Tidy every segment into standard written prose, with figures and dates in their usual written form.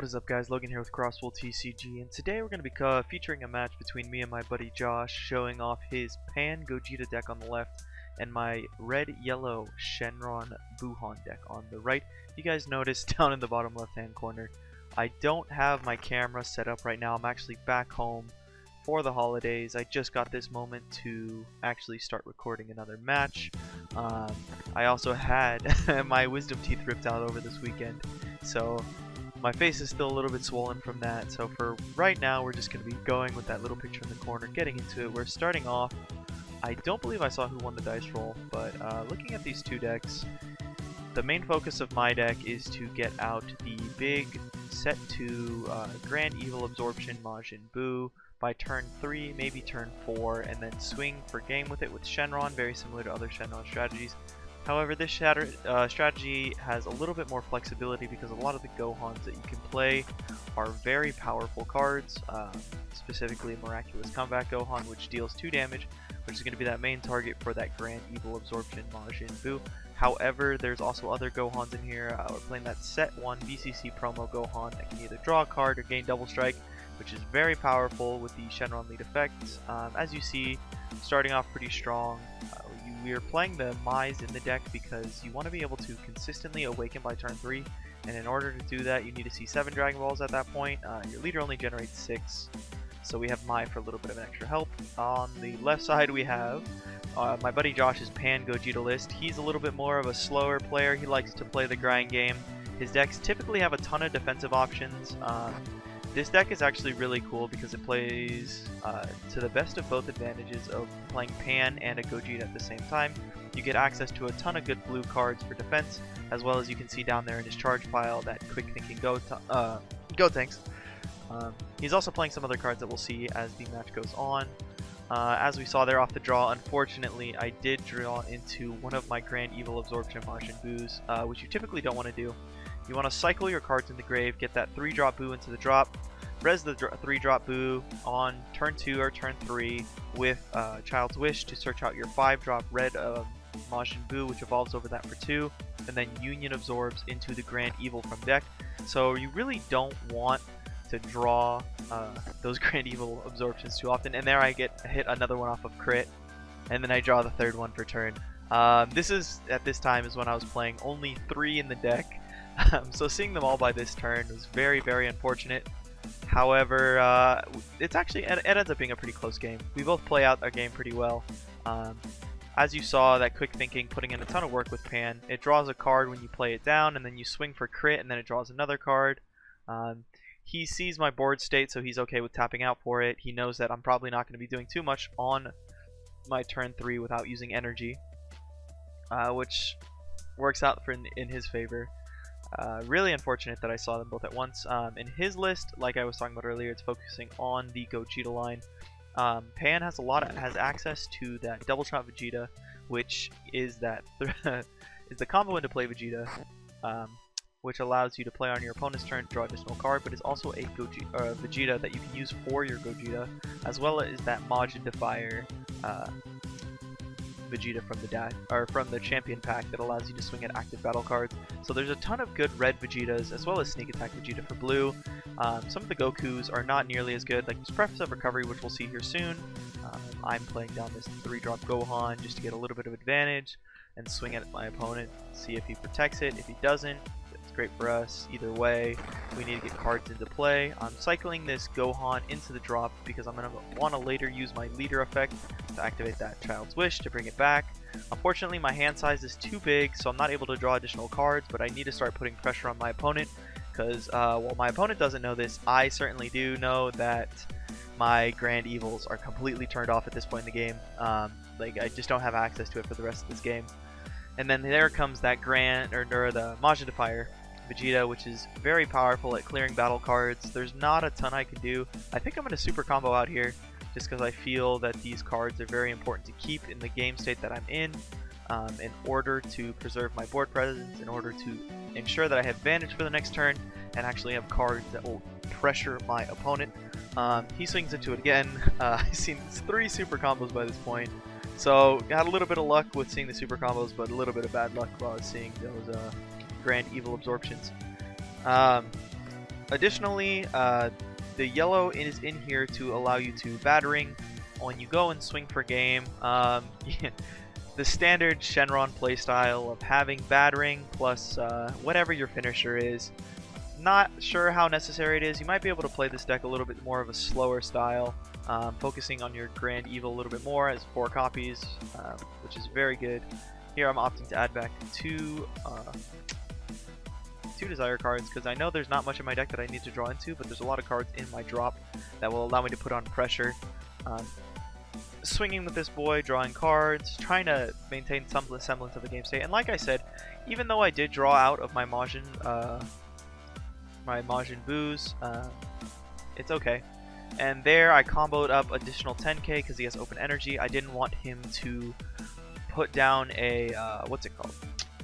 is up, guys? Logan here with Crossful TCG, and today we're going to be featuring a match between me and my buddy Josh, showing off his Pan Gogeta deck on the left and my red-yellow Shenron Buuhan deck on the right. You guys notice down in the bottom left-hand corner, I don't have my camera set up right now. I'm actually back home for the holidays. I just got this moment to actually start recording another match. I also had my wisdom teeth ripped out over this weekend, so my face is still a little bit swollen from that. So for right now, we're just going to be going with that little picture in the corner, getting into it. We're starting off. I don't believe I saw who won the dice roll, but looking at these two decks, the main focus of my deck is to get out the big set 2 Grand Evil Absorption Majin Buu by turn 3, maybe turn 4, and then swing for game with it with Shenron, very similar to other Shenron strategies. However, this strategy has a little bit more flexibility because a lot of the Gohans that you can play are very powerful cards, specifically Miraculous Comeback Gohan, which deals 2 damage, which is going to be that main target for that Grand Evil Absorption Majin Buu. However, there's also other Gohans in here. We're playing that set 1 BCC promo Gohan that can either draw a card or gain double strike, which is very powerful with the Shenron lead effects. As you see, starting off pretty strong. We are playing the Mize in the deck because you want to be able to consistently awaken by turn 3, and in order to do that you need to see 7 Dragon Balls at that point. Your leader only generates 6, so we have Mai for a little bit of extra help. On the left side we have my buddy Josh's Pan Gogeta list. He's a little bit more of a slower player. He likes to play the grind game. His decks typically have a ton of defensive options. This deck is actually really cool because it plays to the best of both advantages of playing Pan and a Gogeta at the same time. You get access to a ton of good blue cards for defense, as well as you can see down there in his charge pile that quick thinking Gotenks. He's also playing some other cards that we'll see as the match goes on. As we saw there off the draw, unfortunately I did draw into one of my Grand Evil Absorption Majin Buus, which you typically don't want to do. You want to cycle your cards in the grave, get that 3-drop Buu into the drop, res the 3-drop Buu on turn 2 or turn 3 with Child's Wish to search out your 5-drop red Majin Buu, which evolves over that for 2, and then Union absorbs into the Grand Evil from deck. So you really don't want to draw those Grand Evil absorptions too often, and there I get hit another one off of crit, and then I draw the 3rd one for turn. This is, at this time, is when I was playing only 3 in the deck. So seeing them all by this turn was very, very unfortunate. However, it ends up being a pretty close game. We both play out our game pretty well. As you saw, that quick thinking putting in a ton of work with Pan. It draws a card when you play it down, and then you swing for crit, and then it draws another card. He sees my board state, so he's okay with tapping out for it. He knows that I'm probably not going to be doing too much on my turn 3 without using energy, which works out in his favor. Really unfortunate that I saw them both at once. In his list, like I was talking about earlier, it's focusing on the Gogeta line. Pan has access to that double shot Vegeta, which is that is the combo into play Vegeta, which allows you to play on your opponent's turn to draw additional card, but is also a Vegeta that you can use for your Gogeta, as well as that Majin Defier Vegeta from the champion pack that allows you to swing at active battle cards. So there's a ton of good red Vegetas, as well as sneak attack Vegeta for blue. Some of the Gokus are not nearly as good, like this Preface of Recovery, which we'll see here soon. I'm playing down this 3-drop Gohan just to get a little bit of advantage and swing at my opponent, see if he protects it. If he doesn't, it's great for us. Either way, we need to get cards into play. I'm cycling this Gohan into the drop because I'm going to want to later use my leader effect to activate that Child's Wish to bring it back. Unfortunately, my hand size is too big, so I'm not able to draw additional cards, but I need to start putting pressure on my opponent because while my opponent doesn't know this, I certainly do know that my Grand Evils are completely turned off at this point in the game. Like, I just don't have access to it for the rest of this game. And then there comes that the Majin Defier Vegeta, which is very powerful at clearing battle cards. There's not a ton I can do. I think I'm going to super combo out here just because I feel that these cards are very important to keep in the game state that I'm in order to preserve my board presence, in order to ensure that I have advantage for the next turn and actually have cards that will pressure my opponent. He swings into it again. I've seen 3 super combos by this point. So got a little bit of luck with seeing the super combos, but a little bit of bad luck while I was seeing those Grand Evil absorptions. Additionally, the yellow is in here to allow you to battering when you go and swing for game. The standard Shenron playstyle of having battering plus whatever your finisher is. Not sure how necessary it is. You might be able to play this deck a little bit more of a slower style, focusing on your Grand Evil a little bit more as 4 copies, which is very good. Here I'm opting to add back two desire cards because I know there's not much in my deck that I need to draw into, but there's a lot of cards in my drop that will allow me to put on pressure. Swinging with this boy, drawing cards, trying to maintain some semblance of the game state. And like I said, even though I did draw out of my Majin Buus, it's okay. And there I comboed up additional 10k because he has open energy. I didn't want him to put down a,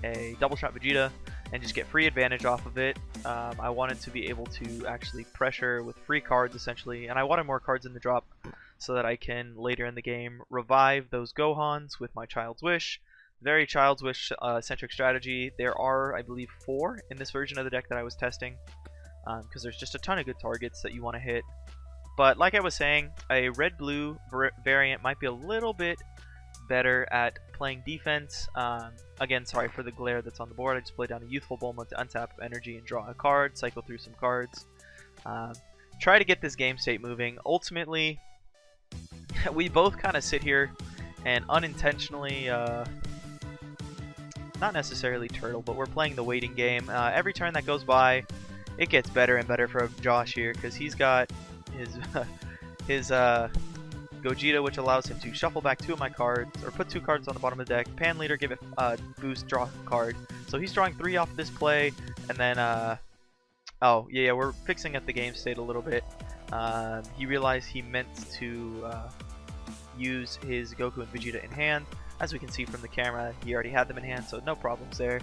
a double shot Vegeta and just get free advantage off of it. I wanted to be able to actually pressure with free cards essentially, and I wanted more cards in the drop so that I can later in the game revive those Gohans with my Child's Wish. Very Child's Wish centric strategy. There are, I believe, 4 in this version of the deck that I was testing, because there's just a ton of good targets that you want to hit. But like I was saying, a red-blue variant might be a little bit better at playing defense. Again, sorry for the glare that's on the board. I just played down a Youthful Bulma to untap energy and draw a card, cycle through some cards. Try to get this game state moving. Ultimately, we both kind of sit here and unintentionally, not necessarily turtle, but we're playing the waiting game. Every turn that goes by, it gets better and better for Josh here because he's got his Gogeta, which allows him to shuffle back 2 of my cards, or put 2 cards on the bottom of the deck. Pan Leader, give it boost, draw a card. So he's drawing 3 off this play, and then, oh, yeah, we're fixing up the game state a little bit. He realized he meant to use his Goku and Vegeta in hand. As we can see from the camera, he already had them in hand, so no problems there.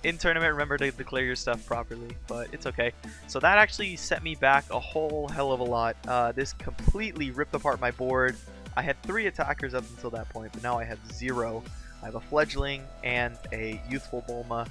In tournament, remember to declare your stuff properly, but it's okay. So that actually set me back a whole hell of a lot. This completely ripped apart my board. I had 3 attackers up until that point, but now I have 0. I have a Fledgling and a Youthful Bulma.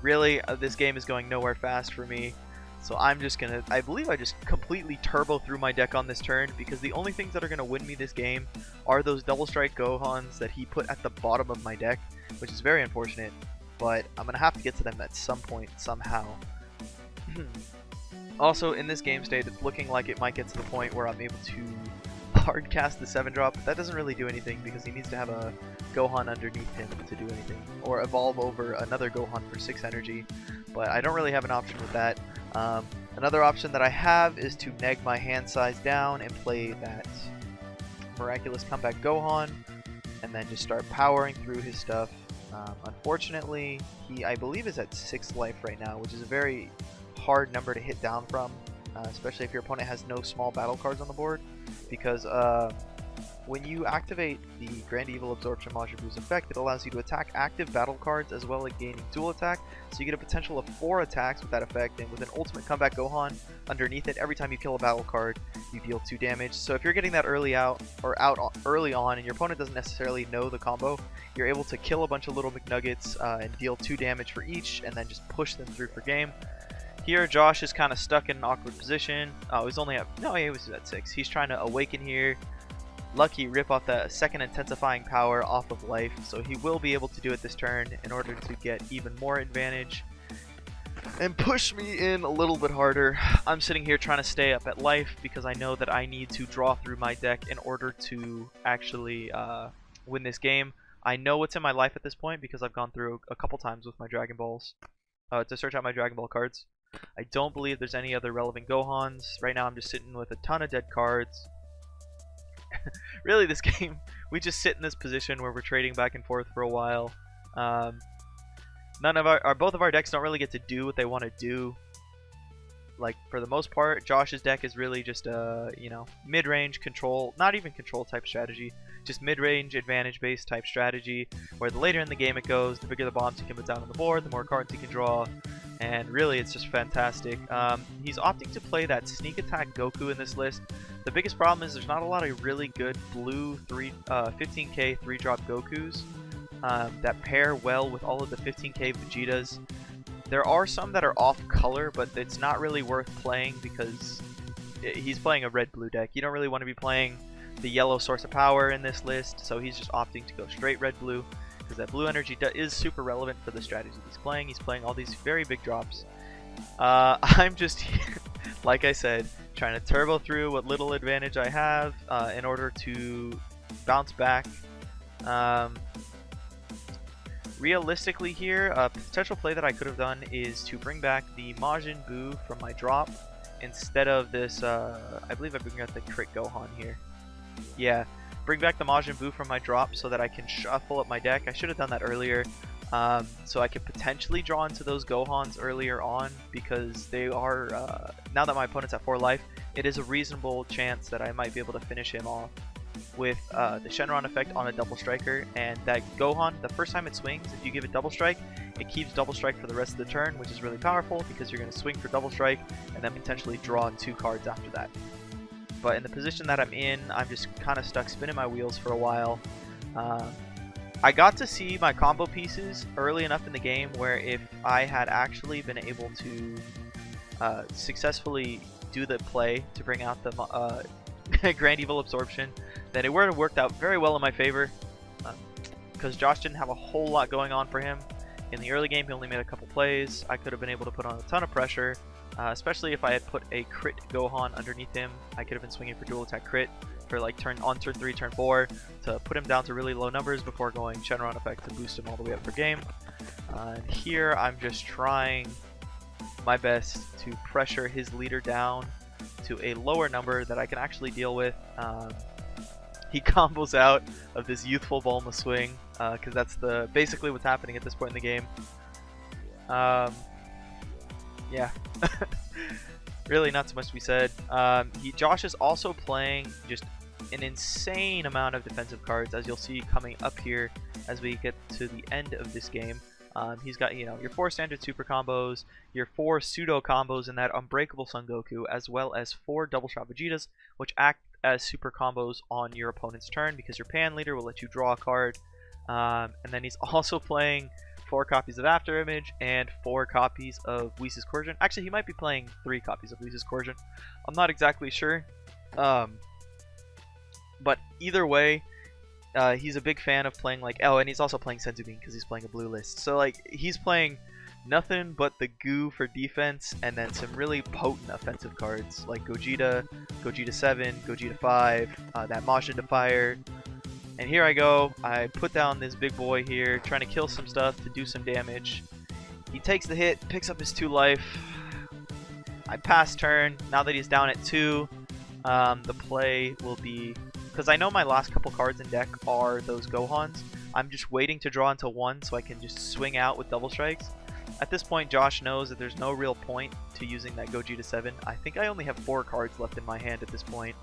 Really, this game is going nowhere fast for me. So I'm just gonna, I believe I just completely turbo through my deck on this turn, because the only things that are gonna win me this game are those double strike Gohans that he put at the bottom of my deck, which is very unfortunate, but I'm gonna have to get to them at some point somehow. Also, in this game state, it's looking like it might get to the point where I'm able to hard cast the 7-drop. That doesn't really do anything because he needs to have a Gohan underneath him to do anything, or evolve over another Gohan for 6 energy, but I don't really have an option with that. Another option that I have is to neg my hand size down and play that Miraculous Comeback Gohan, and then just start powering through his stuff. Unfortunately, he, I believe, is at 6 life right now, which is a very hard number to hit down from, especially if your opponent has no small battle cards on the board, because when you activate the Grand Evil Absorption Majin Buu's effect, it allows you to attack active battle cards as well as gaining dual attack, so you get a potential of 4 attacks with that effect, and with an Ultimate Comeback Gohan underneath it, every time you kill a battle card, you deal 2 damage. So if you're getting that early out, or early on, and your opponent doesn't necessarily know the combo, you're able to kill a bunch of little McNuggets and deal 2 damage for each, and then just push them through for game. Here, Josh is kind of stuck in an awkward position. Oh, he's only at, no, he was at 6. He's trying to awaken here. Lucky rip off the second intensifying power off of life, so he will be able to do it this turn in order to get even more advantage and push me in a little bit harder. I'm sitting here trying to stay up at life because I know that I need to draw through my deck in order to actually win this game. I know what's in my life at this point because I've gone through a couple times with my Dragon Balls to search out my Dragon Ball cards. I don't believe there's any other relevant Gohans. Right now I'm just sitting with a ton of dead cards. Really, this game, we just sit in this position where we're trading back and forth for a while. Both of our decks don't really get to do what they want to do. Like, for the most part, Josh's deck is really just you know, mid-range control, not even control type strategy, just mid-range advantage based type strategy, where the later in the game it goes, the bigger the bombs he can put down on the board, the more cards he can draw, and really it's just fantastic. He's opting to play that sneak attack Goku in this list. The biggest problem is there's not a lot of really good blue 15k 3-drop Gokus that pair well with all of the 15k Vegetas. There are some that are off color, but it's not really worth playing because he's playing a red-blue deck. You don't really want to be playing the yellow source of power in this list, so he's just opting to go straight red-blue because that blue energy is super relevant for the strategy he's playing. He's playing all these very big drops. I'm just here, like I said, trying to turbo through what little advantage I have in order to bounce back. Realistically here, a potential play that I could have done is to bring back the Majin Buu from my drop instead of this, I believe I bring out the crit Gohan here. Yeah, bring back the Majin Buu from my drop so that I can shuffle up my deck. I should have done that earlier, so I could potentially draw into those Gohans earlier on because they are, now that my opponent's at 4 life, it is a reasonable chance that I might be able to finish him off with the Shenron effect on a double striker. And that Gohan, the first time it swings, if you give it double strike, it keeps double strike for the rest of the turn, which is really powerful because you're going to swing for double strike and then potentially draw in 2 cards after that. But in the position that I'm in, I'm just kind of stuck spinning my wheels for a while. I got to see my combo pieces early enough in the game where if I had actually been able to successfully do the play to bring out the Grand Evil Absorption, then it would have worked out very well in my favor because Josh didn't have a whole lot going on for him. In the early game, he only made a couple plays. I could have been able to put on a ton of pressure, especially if I had put a crit Gohan underneath him. I could have been swinging for dual attack crit for like turn 3, turn 4 to put him down to really low numbers before going Shenron effect to boost him all the way up for game. And here I'm just trying my best to pressure his leader down to a lower number that I can actually deal with. He combos out of this youthful Bulma swing because that's basically what's happening at this point in the game. Yeah, really not so much to be said. Josh is also playing just an insane amount of defensive cards, as you'll see coming up here as we get to the end of this game. He's got, you know, your 4 standard super combos, your 4 pseudo combos in that Unbreakable Son Goku, as well as 4 double shot Vegetas, which act as super combos on your opponent's turn because your Pan leader will let you draw a card. And then he's also playing 4 copies of After Image and 4 copies of Whis' Coercion. Actually, he might be playing 3 copies of Whis' Coercion. I'm not exactly sure. But either way, he's a big fan of playing like, oh, and he's also playing Sensubin because he's playing a blue list. So like he's playing nothing but the goo for defense and then some really potent offensive cards like Gogeta, Gogeta 7, Gogeta 5, that Majin Defier. And here I go, I put down this big boy here, trying to kill some stuff to do some damage. He takes the hit, picks up his 2 life. I pass turn. Now that he's down at 2, the play will be, because I know my last couple cards in deck are those Gohans, I'm just waiting to draw into 1 so I can just swing out with double strikes. At this point, Josh knows that there's no real point to using that Gogeta 7. I think I only have 4 cards left in my hand at this point.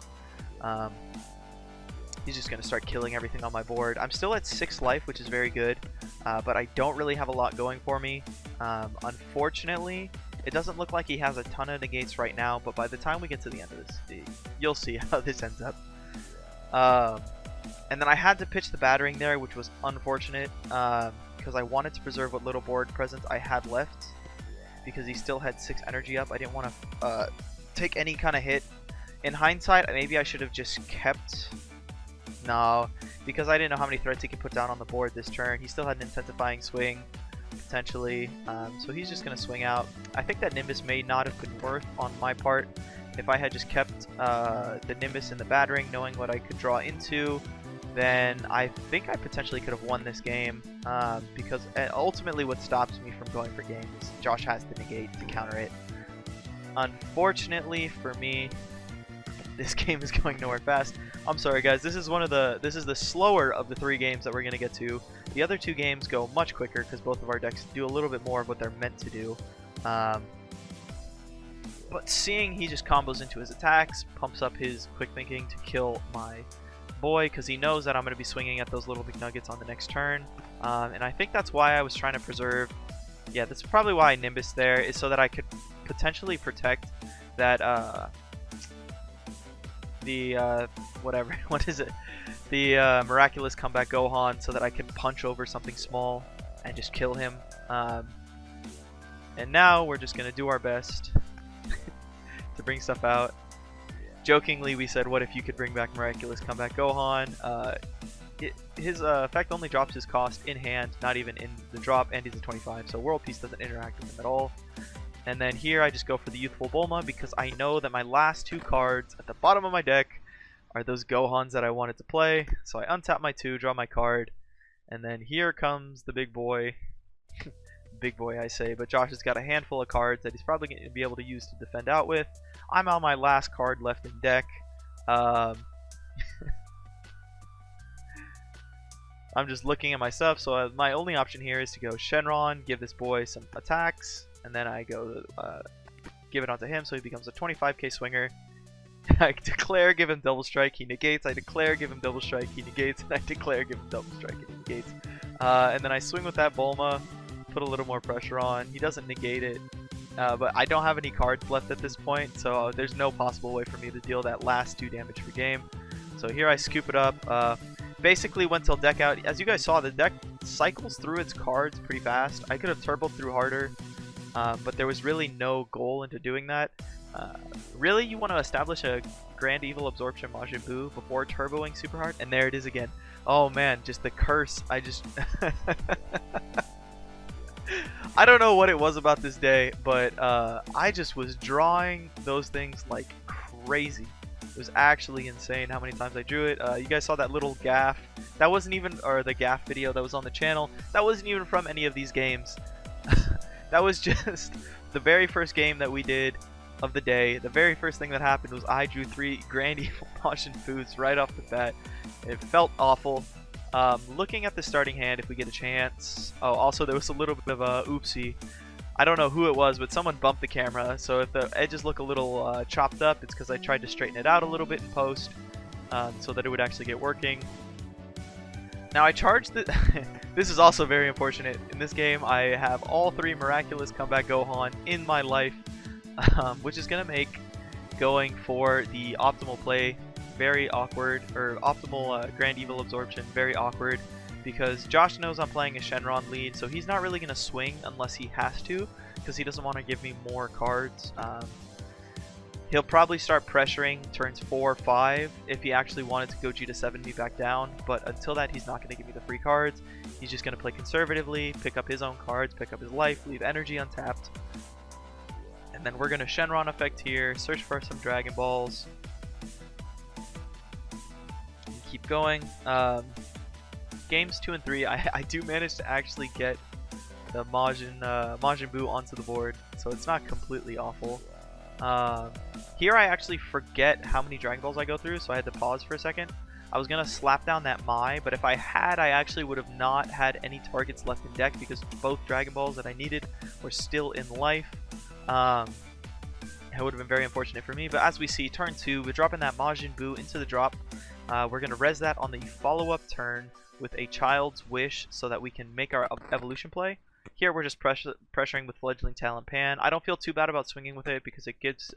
He's just going to start killing everything on my board. I'm still at 6 life, which is very good, but I don't really have a lot going for me. Unfortunately, it doesn't look like he has a ton of negates right now, but by the time we get to the end of this, you'll see how this ends up. And then I had to pitch the battering there, which was unfortunate, because I wanted to preserve what little board presence I had left, because he still had 6 energy up. I didn't want to take any kind of hit. In hindsight, maybe I should have just kept... No, because I didn't know how many threats he could put down on the board this turn. He still had an intensifying swing, potentially, so he's just going to swing out. I think that Nimbus may not have been worth on my part if I had just kept the Nimbus in the battering, knowing what I could draw into. Then I think I potentially could have won this game, because ultimately what stops me from going for game is Josh has the negate to counter it. Unfortunately for me, this game is going nowhere fast. I'm sorry guys, this is the slower of the 3 games that we're going to get to. The other 2 games go much quicker because both of our decks do a little bit more of what they're meant to do. But seeing he just combos into his attacks, pumps up his quick thinking to kill my boy because he knows that I'm going to be swinging at those little McNuggets on the next turn. And I think that's why I was trying to preserve, yeah, that's probably why I Nimbus there, is so that I could potentially protect that, whatever, what is it? The Miraculous Comeback Gohan, so that I can punch over something small and just kill him. And now we're just gonna do our best to bring stuff out. Jokingly, we said, what if you could bring back Miraculous Comeback Gohan? His effect only drops his cost in hand, not even in the drop, and he's a 25, so World Peace doesn't interact with him at all. And then here I just go for the Youthful Bulma because I know that my last two cards at the bottom of my deck are those Gohans that I wanted to play. So I untap my 2, draw my card, and then here comes the big boy. Big boy I say, but Josh has got a handful of cards that he's probably going to be able to use to defend out with. I'm on my last card left in deck. I'm just looking at my stuff, so my only option here is to go Shenron, give this boy some attacks, and then I go give it onto him so he becomes a 25k swinger. I declare, give him double strike, he negates. I declare, give him double strike, he negates. And I declare, give him double strike, and he negates. And then I swing with that Bulma, put a little more pressure on. He doesn't negate it, but I don't have any cards left at this point, so there's no possible way for me to deal that last 2 damage per game. So here I scoop it up. Basically went till deck out. As you guys saw, the deck cycles through its cards pretty fast. I could have turboed through harder, but there was really no goal into doing that. Really, you want to establish a Grand Evil Absorption Majin Buu before turboing super hard, and there it is again. Oh man, just the curse. I just I don't know what it was about this day, but I just was drawing those things like crazy. It was actually insane how many times I drew it. You guys saw that little gaff. That wasn't even, or the gaff video that was on the channel. That wasn't even from any of these games. That was just the very first game that we did of the day. The very first thing that happened was I drew 3 Grand Evil Majin Buus right off the bat. It felt awful. Looking at the starting hand, if we get a chance. Oh, also there was a little bit of a oopsie. I don't know who it was, but someone bumped the camera, so if the edges look a little chopped up, it's because I tried to straighten it out a little bit in post, so that it would actually get working. Now I charged the this is also very unfortunate. In this game, I have all 3 Miraculous Comeback Gohan in my life, which is going to make going for the optimal play very awkward, or optimal Grand Evil Absorption very awkward. Because Josh knows I'm playing a Shenron lead, so he's not really going to swing unless he has to, because he doesn't want to give me more cards. He'll probably start pressuring turns 4 or 5 if he actually wanted to Gogeta 7 me back down, but until that he's not going to give me the free cards. He's just going to play conservatively, pick up his own cards, pick up his life, leave energy untapped. And then we're going to Shenron effect here, search for some Dragon Balls. Keep going. Games 2 and 3, I do manage to actually get the Majin Buu onto the board, so it's not completely awful. Here I actually forget how many Dragon Balls I go through, so I had to pause for a second. I was going to slap down that Mai, but if I had, I actually would have not had any targets left in deck because both Dragon Balls that I needed were still in life. It would have been very unfortunate for me, but as we see, turn 2, we're dropping that Majin Buu into the drop. We're going to res that on the follow-up turn with a Child's Wish so that we can make our evolution play. Here we're just pressuring with Fledgling Talent Pan. I don't feel too bad about swinging with it because it gets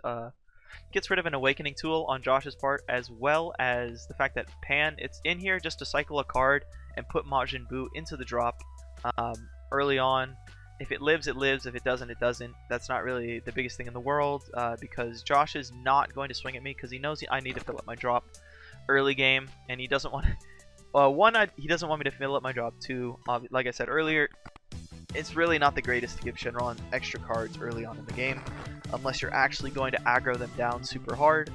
rid of an awakening tool on Josh's part, as well as the fact that Pan, it's in here just to cycle a card and put Majin Buu into the drop early on. If it lives, it lives. If it doesn't, it doesn't. That's not really the biggest thing in the world because Josh is not going to swing at me because he knows I need to fill up my drop early game, and he doesn't want to. One, he doesn't want me to fill up my drop. 2, like I said earlier, it's really not the greatest to give Shenron extra cards early on in the game, unless you're actually going to aggro them down super hard.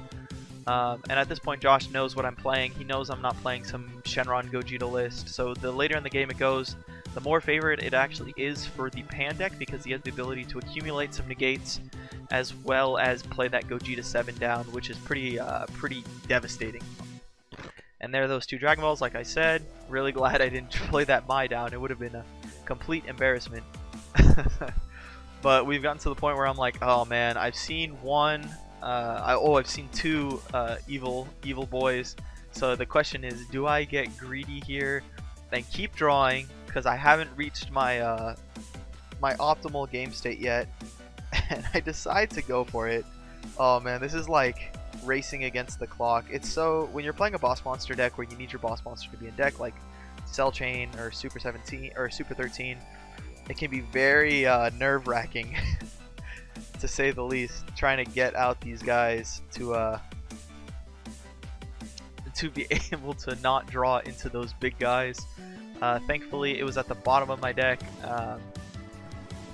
And at this point, Josh knows what I'm playing. He knows I'm not playing some Shenron Gogeta list, so the later in the game it goes, the more favorite it actually is for the Pan deck because he has the ability to accumulate some negates, as well as play that Gogeta 7 down, which is pretty devastating. And there are those 2 Dragon Balls, like I said. Really glad I didn't play that Mai down. It would have been a complete embarrassment. But we've gotten to the point where I'm like, oh man, I've seen I've seen 2 evil boys. So the question is, do I get greedy here and keep drawing because I haven't reached my my optimal game state yet, and I decide to go for it? Oh man, this is like racing against the clock. It's so, when you're playing a boss monster deck where you need your boss monster to be in deck, like Cell Chain or Super 17 or Super 13, It can be very nerve-wracking, to say the least, trying to get out these guys to be able to not draw into those big guys. Thankfully, it was at the bottom of my deck.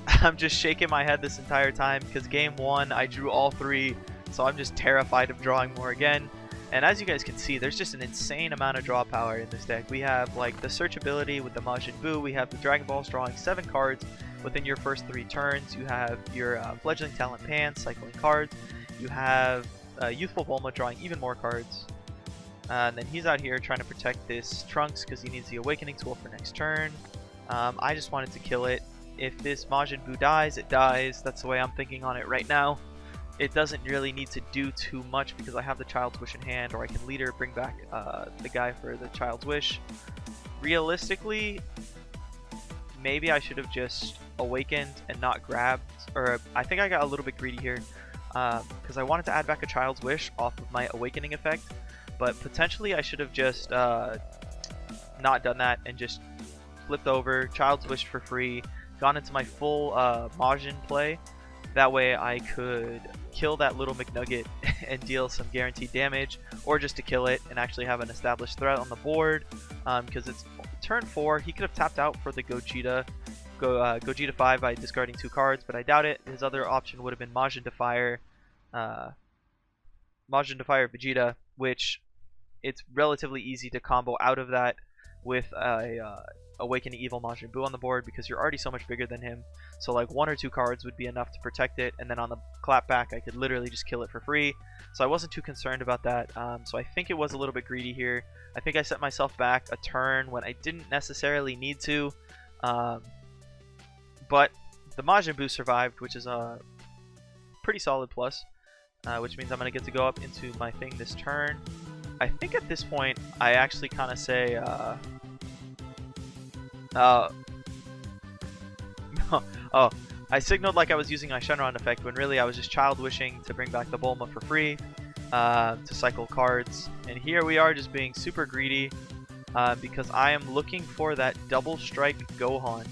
I'm just shaking my head this entire time because game 1 I drew all 3, so I'm just terrified of drawing more again. And as you guys can see, there's just an insane amount of draw power in this deck. We have like the search ability with the Majin Buu. We have the Dragon Balls drawing 7 cards within your first 3 turns. You have your Fledgling Talent Pan cycling cards. You have Youthful Bulma drawing even more cards. And then he's out here trying to protect this Trunks because he needs the Awakening tool for next turn. I just wanted to kill it. If this Majin Buu dies, it dies. That's the way I'm thinking on it right now. It doesn't really need to do too much because I have the Child's Wish in hand, or I can leader bring back the guy for the Child's Wish. Realistically, maybe I should have just awakened and not grabbed, or I think I got a little bit greedy here because I wanted to add back a Child's Wish off of my Awakening effect, but potentially I should have just not done that and just flipped over, Child's Wish for free, gone into my full Majin play. That way I could kill that little McNugget and deal some guaranteed damage, or just to kill it and actually have an established threat on the board, because it's turn 4. He could have tapped out for the Gogeta 5 by discarding 2 cards, but I doubt it. His other option would have been Majin Defier Vegeta, which it's relatively easy to combo out of that with a Awakening Evil Majin Buu on the board because you're already so much bigger than him. So like 1 or 2 cards would be enough to protect it, and then on the clap back I could literally just kill it for free. So I wasn't too concerned about that. So I think it was a little bit greedy here. I think I set myself back a turn when I didn't necessarily need to. But the Majin Buu survived, which is a pretty solid plus, which means I'm going to get to go up into my thing this turn. I think at this point I actually kind of say oh, I signaled like I was using my Shenron effect when really I was just Child Wishing to bring back the Bulma for free to cycle cards. And here we are just being super greedy because I am looking for that double strike Gohan.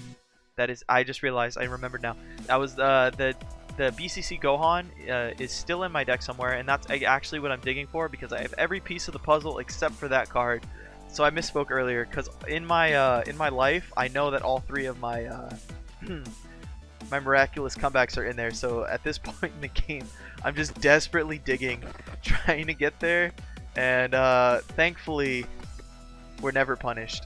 That is, I just realized, I remembered now. That was the BCC Gohan is still in my deck somewhere, and that's actually what I'm digging for because I have every piece of the puzzle except for that card. So I misspoke earlier because in my life I know that all 3 of my my miraculous comebacks are in there. So at this point in the game, I'm just desperately digging, trying to get there, and thankfully we're never punished.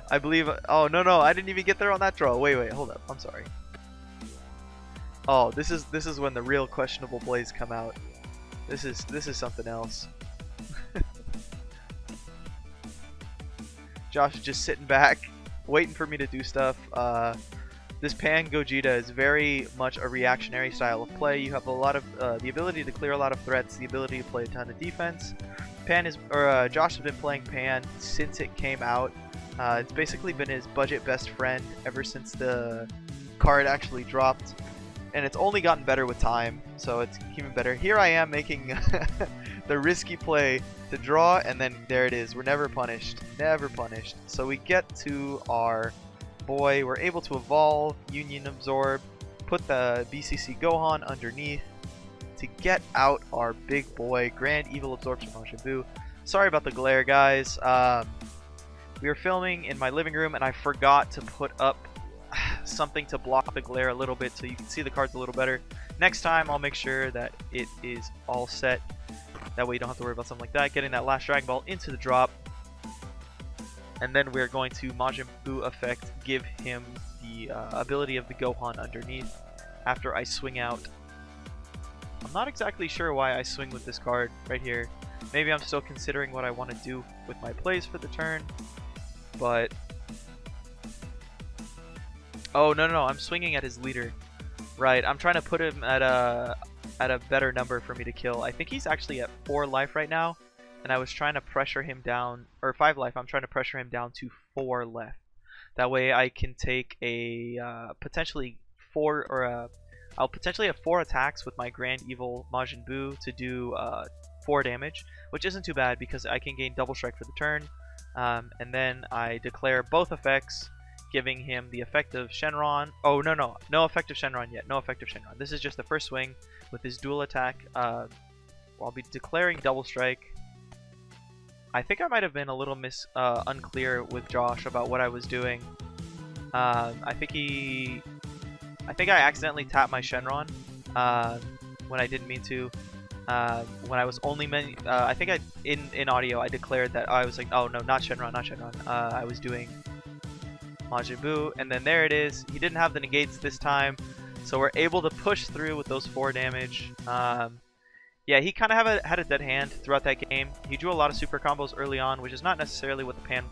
I believe. Oh no, I didn't even get there on that draw. Wait, hold up. I'm sorry. Oh, this is when the real questionable plays come out. This is something else. Josh is just sitting back, waiting for me to do stuff. This Pan Gogeta is very much a reactionary style of play. You have a lot of the ability to clear a lot of threats, the ability to play a ton of defense. Josh has been playing Pan since it came out. It's basically been his budget best friend ever since the card actually dropped, and it's only gotten better with time, so it's even better. Here I am making the risky play to draw, and then there it is. We're never punished. Never punished. So we get to our boy. We're able to evolve, Union Absorb, put the BCC Gohan underneath to get out our big boy, Grand Evil Absorption Majin Buu. Sorry about the glare, guys. We were filming in my living room, and I forgot to put up something to block the glare a little bit so you can see the cards a little better. Next time, I'll make sure that it is all set. That way you don't have to worry about something like that. Getting that last Dragon Ball into the drop. And then we're going to Majin Buu effect, give him the ability of the Gohan underneath after I swing out. I'm not exactly sure why I swing with this card right here. Maybe I'm still considering what I want to do with my plays for the turn. But oh no, I'm swinging at his leader. Right, I'm trying to put him at a better number for me to kill. I think he's actually at 4 life right now, and I was trying to pressure him down, or 5 life. I'm trying to pressure him down to 4 left. That way I can take a potentially 4 or I'll potentially have 4 attacks with my Grand Evil Majin Buu to do 4 damage, which isn't too bad because I can gain double strike for the turn. And then I declare both effects, giving him the effect of Shenron. Oh, no effect of Shenron yet. No effect of Shenron. This is just the first swing with his dual attack. I'll be declaring double strike. I think I might have been a little unclear with Josh about what I was doing. I think I accidentally tapped my Shenron when I didn't mean to. When I was only I think in audio I declared that I was like, oh no, not Shenron, not Shenron. I was doing Majin Buu, and then there it is. He didn't have the negates this time, so we're able to push through with those 4 damage. Yeah, he kind of had a dead hand throughout that game. He drew a lot of super combos early on, which is not necessarily what the Pan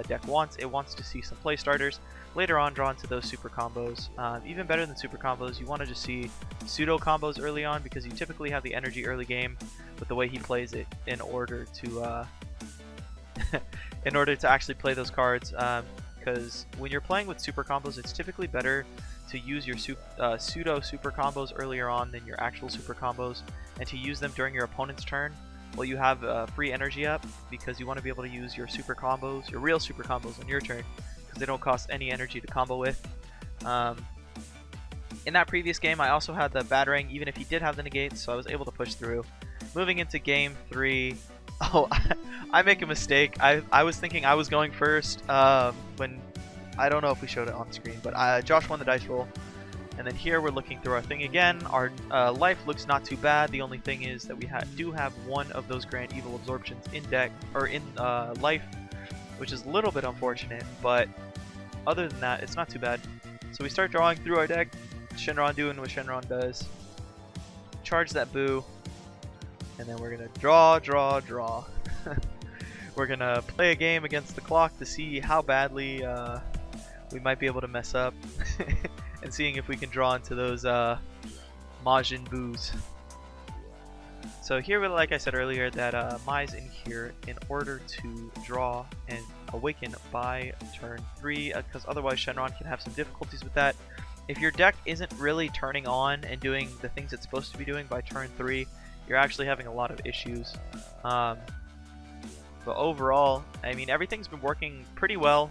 deck wants. It wants to see some play starters later on drawn to those super combos. Even better than super combos, you want to just see pseudo combos early on, because you typically have the energy early game with the way he plays it in order to in order to actually play those cards. Because when you're playing with super combos, it's typically better to use your pseudo super combos earlier on than your actual super combos, and to use them during your opponent's turn while you have free energy up, because you want to be able to use your super combos, your real super combos, on your turn, because they don't cost any energy to combo with. In that previous game, I also had the Batarang, even if he did have the negates, so I was able to push through. Moving into game 3, oh, I make a mistake. I was thinking I was going first when I don't know if we showed it on screen, but Josh won the dice roll. And then here we're looking through our thing again. Our life looks not too bad. The only thing is that we do have one of those Grand Evil absorptions in deck, or in life, which is a little bit unfortunate, but other than that, it's not too bad. So we start drawing through our deck. Shenron doing what Shenron does. Charge that Buu, and then we're gonna draw. We're gonna play a game against the clock to see how badly we might be able to mess up, and seeing if we can draw into those Majin Buus. So here, like I said earlier, that Mai's in here in order to draw and awaken by turn 3, because otherwise Shenron can have some difficulties with that. If your deck isn't really turning on and doing the things it's supposed to be doing by turn 3, you're actually having a lot of issues. But overall, I mean, everything's been working pretty well.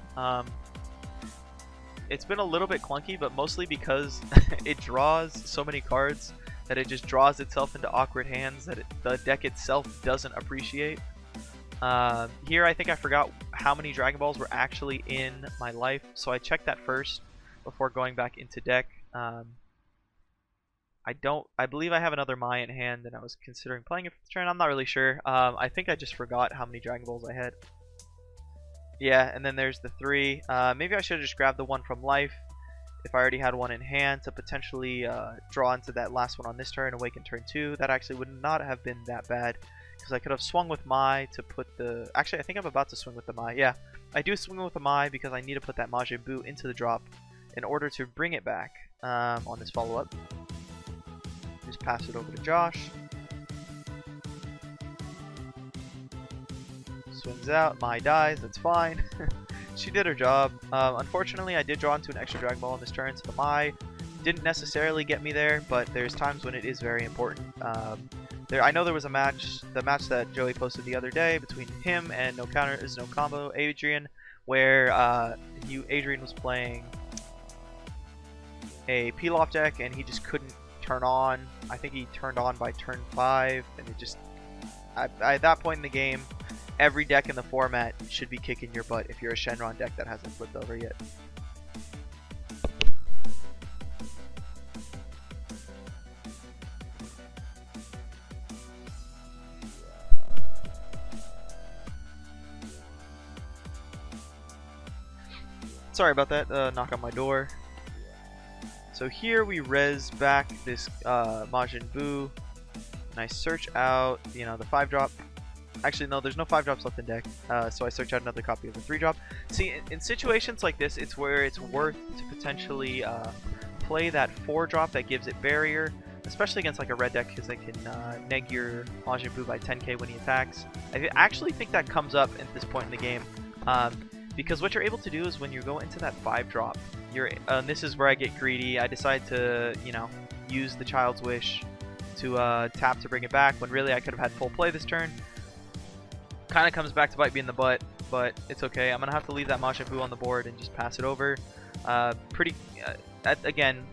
It's been a little bit clunky, but mostly because it draws so many cards that it just draws itself into awkward hands that the deck itself doesn't appreciate. Here I think I forgot how many Dragon Balls were actually in my life, so I checked that first before going back into deck. I believe I have another Mai in hand, and I was considering playing it for the turn. I'm not really sure. I think I just forgot how many Dragon Balls I had. Yeah, and then there's the 3. Maybe I should have just grabbed the one from life if I already had one in hand to potentially draw into that last one on this turn, awaken turn 2. That actually would not have been that bad, because I could have swung with Mai to put the... Actually, I think I'm about to swing with the Mai. Yeah, I do swing with the Mai because I need to put that Majin Buu into the drop in order to bring it back on this follow-up. Just pass it over to Josh. Swings out, Mai dies, that's fine. She did her job. Unfortunately, I did draw into an extra Dragon Ball on this turn, so the Mai didn't necessarily get me there, but there's times when it is very important. I know there was a match, the match that Joey posted the other day between him and No Counter is No Combo Adrian, where Adrian was playing a Pilaf deck and he just couldn't turn on. I think he turned on by turn 5, and it just... at that point in the game, every deck in the format should be kicking your butt if you're a Shenron deck that hasn't flipped over yet. Sorry about that, knock on my door. So here we res back this Majin Buu, and I search out, the 5-drop. Actually, no, there's no 5-drops left in deck, so I search out another copy of the 3-drop. See, in situations like this, it's where it's worth to potentially play that 4-drop that gives it barrier, especially against like a red deck, because it can neg your Majin Buu by 10k when he attacks. I actually think that comes up at this point in the game, because what you're able to do is when you go into that 5-drop, this is where I get greedy. I decide to, use the Child's Wish to tap to bring it back, when really I could have had full play this turn. Kind of comes back to bite me in the butt. but it's okay. I'm gonna have to leave that Majin Buu on the board and just pass it over. Pretty, again,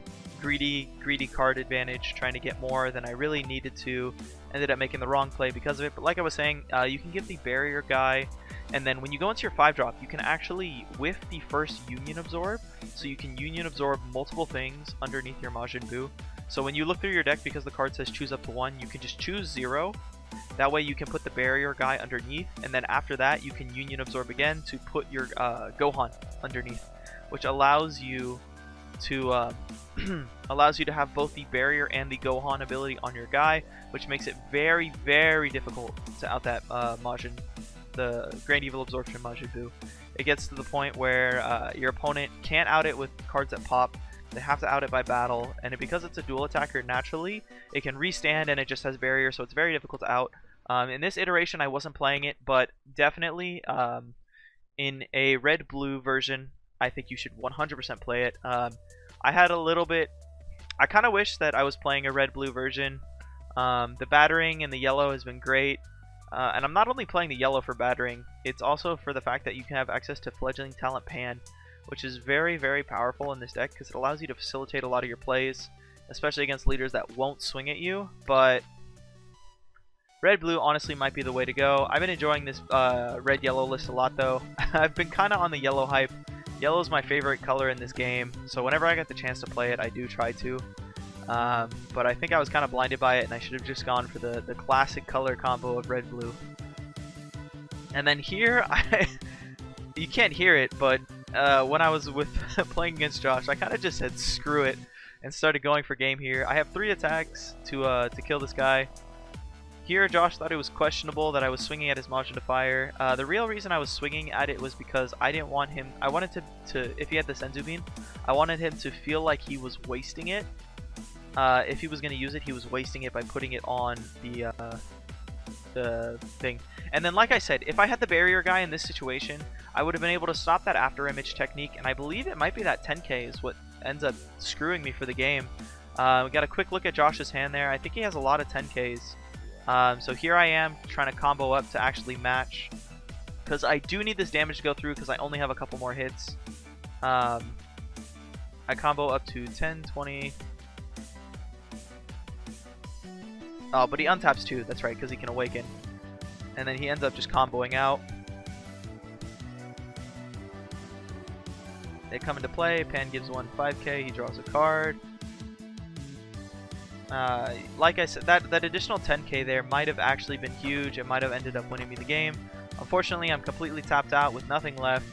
greedy card advantage, trying to get more than I really needed to. Ended up making the wrong play because of it. But like I was saying, you can give the barrier guy, and then when you go into your 5-drop, you can actually whiff the first Union Absorb. So you can Union Absorb multiple things underneath your Majin Buu. So when you look through your deck, because the card says choose up to 1, you can just choose 0. That way you can put the barrier guy underneath, and then after that you can Union Absorb again to put your Gohan underneath, which allows you to have both the barrier and the Gohan ability on your guy, which makes it very, very difficult to out that the Grand Evil Absorption Majin Buu. It gets to the point where your opponent can't out it with cards that pop. They have to out it by battle, and because it's a dual attacker, naturally it can restand and it just has barrier, so it's very difficult to out. In this iteration I wasn't playing it, but definitely in a red-blue version I think you should 100% play it. I had a little bit, I kind of wish that I was playing a red-blue version. The battering in the yellow has been great, and I'm not only playing the yellow for battering, it's also for the fact that you can have access to Fledgling Talent Pan, which is very, very powerful in this deck because it allows you to facilitate a lot of your plays, especially against leaders that won't swing at you. But red-blue honestly might be the way to go. I've been enjoying this red-yellow list a lot though. I've been kind of on the yellow hype. Yellow is my favorite color in this game, so whenever I get the chance to play it, I do try to. But I think I was kind of blinded by it, and I should have just gone for the classic color combo of red-blue. And then here, you can't hear it, but when I was playing against Josh, I kind of just said screw it and started going for game here. I have 3 attacks to kill this guy. Here, Josh thought it was questionable that I was swinging at his Majin Defier. The real reason I was swinging at it was because I didn't want him. I wanted to if he had the Senzu Bean, I wanted him to feel like he was wasting it. If he was going to use it, he was wasting it by putting it on the thing. And then, like I said, if I had the barrier guy in this situation, I would have been able to stop that after image technique, and I believe it might be that 10k is what ends up screwing me for the game. We got a quick look at Josh's hand there. I think he has a lot of 10ks. So here I am trying to combo up to actually match, because I do need this damage to go through because I only have a couple more hits. I combo up to 10, 20. Oh, but he untaps too, that's right, because he can awaken. And then he ends up just comboing out. They come into play, Pan gives one 5k, he draws a card. Like I said, that additional 10k there might have actually been huge. It might have ended up winning me the game. Unfortunately, I'm completely tapped out with nothing left,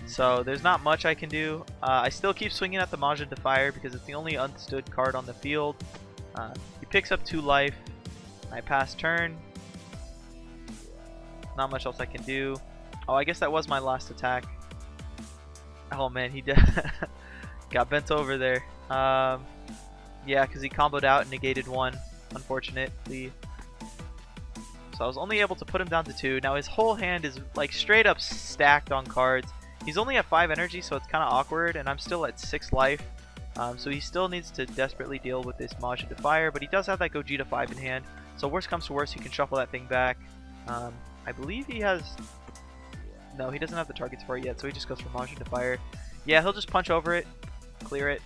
so there's not much I can do. I still keep swinging at the Majin Defier because it's the only unstood card on the field. He picks up 2 life. I pass turn. Not much else I can do. Oh, I guess that was my last attack. Oh man, he got bent over there. Yeah, because he comboed out and negated 1, unfortunately. So I was only able to put him down to 2. Now his whole hand is like straight up stacked on cards. He's only at 5 energy, so it's kind of awkward, and I'm still at 6 life. So he still needs to desperately deal with this Majin Defier, but he does have that Gogeta 5 in hand. So worst comes to worst, he can shuffle that thing back. I believe he has... No, he doesn't have the targets for it yet, so he just goes for Majin Defier. Yeah, he'll just punch over it, clear it.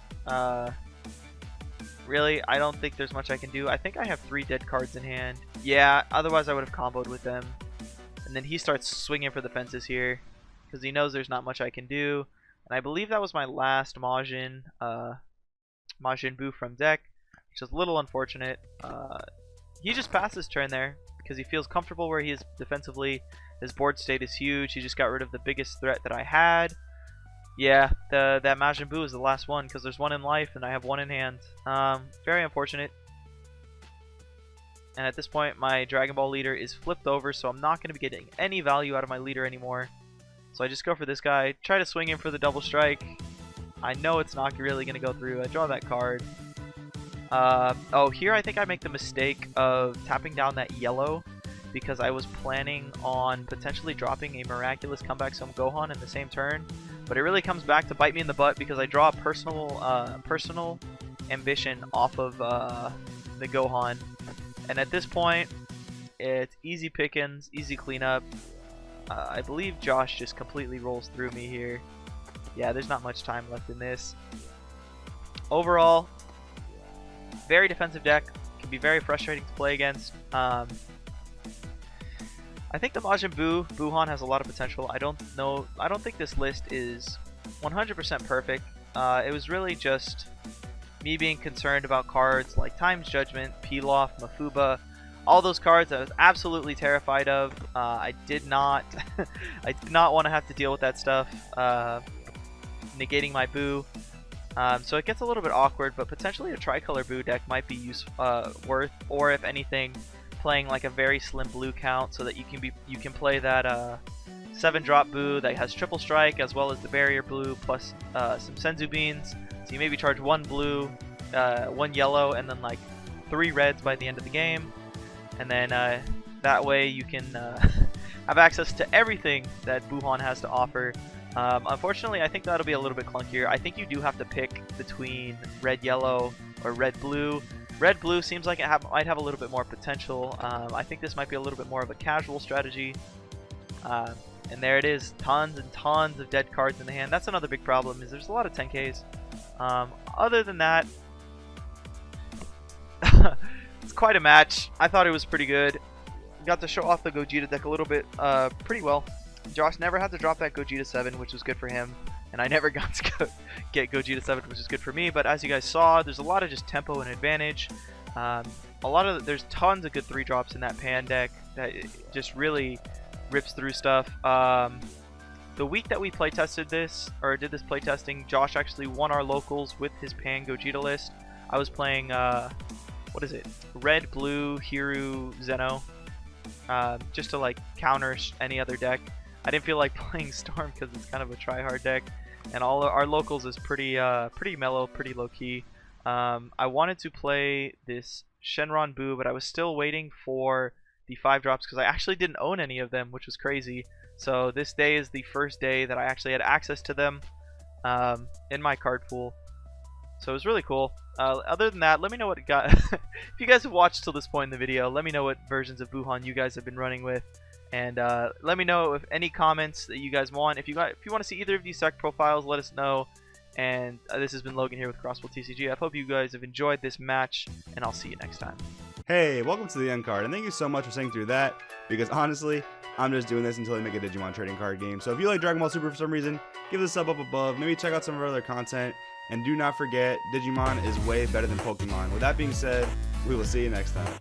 Really, I don't think there's much I can do. I think I have 3 dead cards in hand. Yeah, otherwise I would have comboed with them. And then he starts swinging for the fences here, because he knows there's not much I can do. And I believe that was my last Majin Buu from deck, which is a little unfortunate. He just passed his turn there because he feels comfortable where he is defensively. His board state is huge. He just got rid of the biggest threat that I had. Yeah, that Majin Buu is the last one because there's 1 in life and I have 1 in hand. Very unfortunate. And at this point, my Dragon Ball leader is flipped over, so I'm not going to be getting any value out of my leader anymore. So I just go for this guy, try to swing in for the double strike. I know it's not really going to go through. I draw that card. Oh, here I think I make the mistake of tapping down that yellow because I was planning on potentially dropping a miraculous comeback Some Gohan in the same turn. But it really comes back to bite me in the butt because I draw a personal ambition off of the Gohan. And at this point, it's easy pickings, easy cleanup. I believe Josh just completely rolls through me here. Yeah, there's not much time left in this. Overall, very defensive deck. Can be very frustrating to play against. I think the Majin Buuhan has a lot of potential. I don't think this list is 100% perfect. It was really just me being concerned about cards like Time's Judgment, Pilaf, Mafuba, all those cards I was absolutely terrified of. I did not want to have to deal with that stuff, negating my Boo. So it gets a little bit awkward, but potentially a tricolor Boo deck might be worth, or if anything, playing like a very slim blue count so that you can play that 7-drop Boo that has triple strike as well as the barrier blue plus some Senzu beans. So you maybe charge 1 blue, 1 yellow, and then like 3 reds by the end of the game, and then that way you can have access to everything that Buuhan has to offer. Unfortunately, I think that'll be a little bit clunkier. I think you do have to pick between red-yellow or red-blue. Red-blue seems like it might have a little bit more potential. I think this might be a little bit more of a casual strategy. And there it is, tons and tons of dead cards in the hand. That's another big problem, is there's a lot of 10Ks. Other than that, it's quite a match. I thought it was pretty good. Got to show off the Gogeta deck a little bit pretty well. Josh never had to drop that Gogeta 7, which was good for him, and I never got to get Gogeta 7, which is good for me. But as you guys saw, there's a lot of just tempo and advantage. There's tons of good 3-drops in that Pan deck that just really rips through stuff. The week that we playtested this, or did this playtesting, Josh actually won our locals with his Pan Gogeta list. I was playing, what is it? Red, Blue, Hiru, Zeno, just to like counter any other deck. I didn't feel like playing Storm because it's kind of a try-hard deck, and all our locals is pretty mellow, pretty low-key. I wanted to play this Shenron Buu, but I was still waiting for the 5-drops because I actually didn't own any of them, which was crazy. So this day is the first day that I actually had access to them in my card pool. So it was really cool. Other than that, let me know what it got. If you guys have watched till this point in the video, let me know what versions of Buuhan you guys have been running with. And let me know if any comments that you guys want. If you want to see either of these deck profiles, let us know. And this has been Logan here with Crossbow TCG. I hope you guys have enjoyed this match, and I'll see you next time. Hey, welcome to the end card, and thank you so much for sitting through that, because honestly, I'm just doing this until I make a Digimon trading card game. So if you like Dragon Ball Super for some reason, give it a sub up above, maybe check out some of our other content, and do not forget, Digimon is way better than Pokemon. With that being said, we will see you next time.